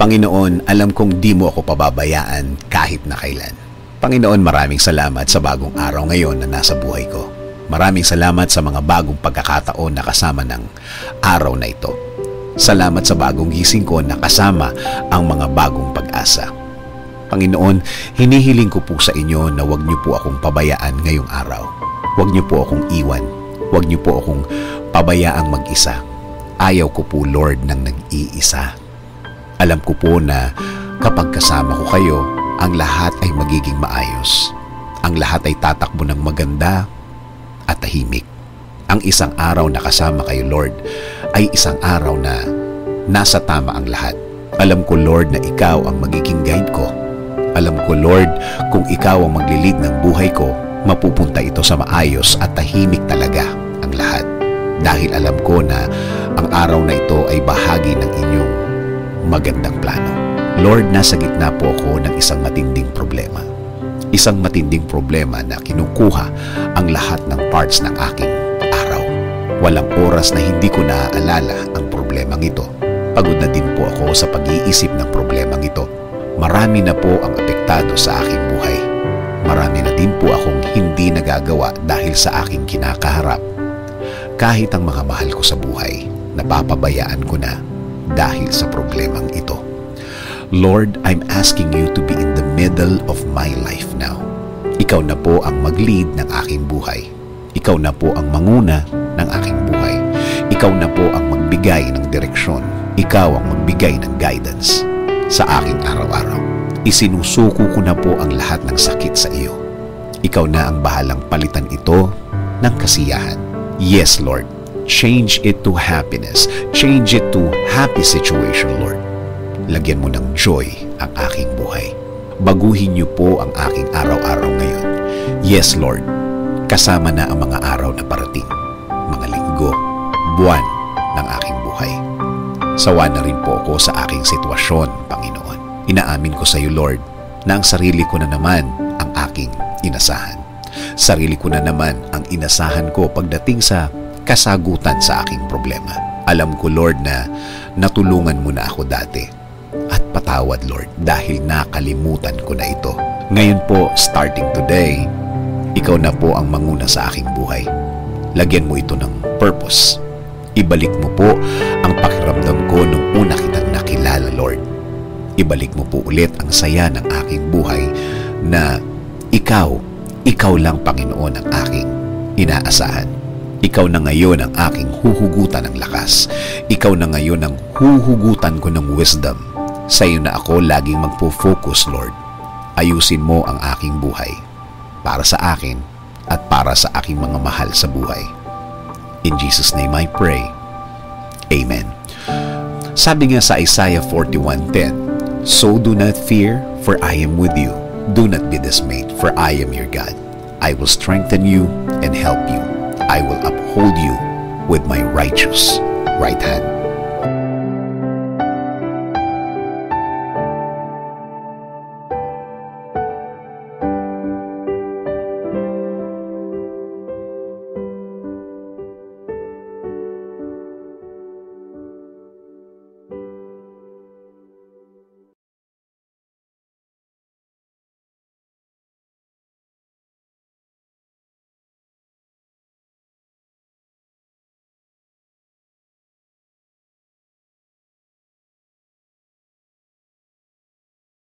Panginoon, alam kong di mo ako pababayaan kahit na kailan. Panginoon, maraming salamat sa bagong araw ngayon na nasa buhay ko. Maraming salamat sa mga bagong pagkakataon na kasama ng araw na ito. Salamat sa bagong gising ko na kasama ang mga bagong pag-asa. Panginoon, hinihiling ko po sa inyo na huwag niyo po akong pabayaan ngayong araw. Huwag niyo po akong iwan. Huwag niyo po akong pabayaang mag-isa. Ayaw ko po, Lord, ng nag-iisa. Alam ko po na kapag kasama ko kayo, ang lahat ay magiging maayos. Ang lahat ay tatakbo ng maganda at tahimik. Ang isang araw na kasama kayo, Lord, ay isang araw na nasa tama ang lahat. Alam ko, Lord, na ikaw ang magiging guide ko. Alam ko, Lord, kung ikaw ang maglilid ng buhay ko, mapupunta ito sa maayos at tahimik talaga ang lahat. Dahil alam ko na ang araw na ito ay bahagi ng inyong magandang plano. Lord, nasa gitna po ako ng isang matinding problema. Isang matinding problema na kinukuha ang lahat ng parts ng aking araw. Walang oras na hindi ko naaalala ang problemang ito. Pagod na din po ako sa pag-iisip ng problemang ito. Marami na po ang apektado sa aking buhay. Marami na din po akong hindi nagagawa dahil sa aking kinakaharap. Kahit ang mga mahal ko sa buhay, napapabayaan ko na dahil sa problemang ito. Lord, I'm asking you to be in the middle of my life now. Ikaw na po ang mag-lead ng aking buhay. Ikaw na po ang manguna ng aking buhay. Ikaw na po ang magbigay ng direksyon. Ikaw ang magbigay ng guidance sa aking araw-araw. Isinusuko ko na po ang lahat ng sakit sa iyo. Ikaw na ang bahalang palitan ito ng kasiyahan. Yes, Lord. Change it to happiness. Change it to happy situation, Lord. Lagyan mo ng joy ang aking buhay. Baguhin niyo po ang aking araw-araw ngayon. Yes, Lord. Kasama na ang mga araw na parating. Mga linggo, buwan ng aking buhay. Sawa na rin po ako sa aking sitwasyon, Panginoon. Inaamin ko sa iyo, Lord, na ang sarili ko na naman ang aking inasahan. Sarili ko na naman ang inasahan ko pagdating sa kasagutan sa aking problema. Alam ko, Lord, na natulungan mo na ako dati. At patawad, Lord, dahil nakalimutan ko na ito. Ngayon po, starting today, ikaw na po ang manguna sa aking buhay. Lagyan mo ito ng purpose. Ibalik mo po ang pakiramdam ko nung una kitang nakilala, Lord. Ibalik mo po ulit ang saya ng aking buhay na ikaw lang, Panginoon, ang aking inaasahan. Ikaw na ngayon ang aking huhugutan ng lakas. Ikaw na ngayon ang huhugutan ko ng wisdom. Sa iyo na ako laging magpo-focus, Lord. Ayusin mo ang aking buhay para sa akin at para sa aking mga mahal sa buhay. In Jesus' name I pray. Amen. Sabi nga sa Isaiah 41:10, So do not fear, for I am with you. Do not be dismayed, for I am your God. I will strengthen you and help you. I will uphold you with my righteous right hand.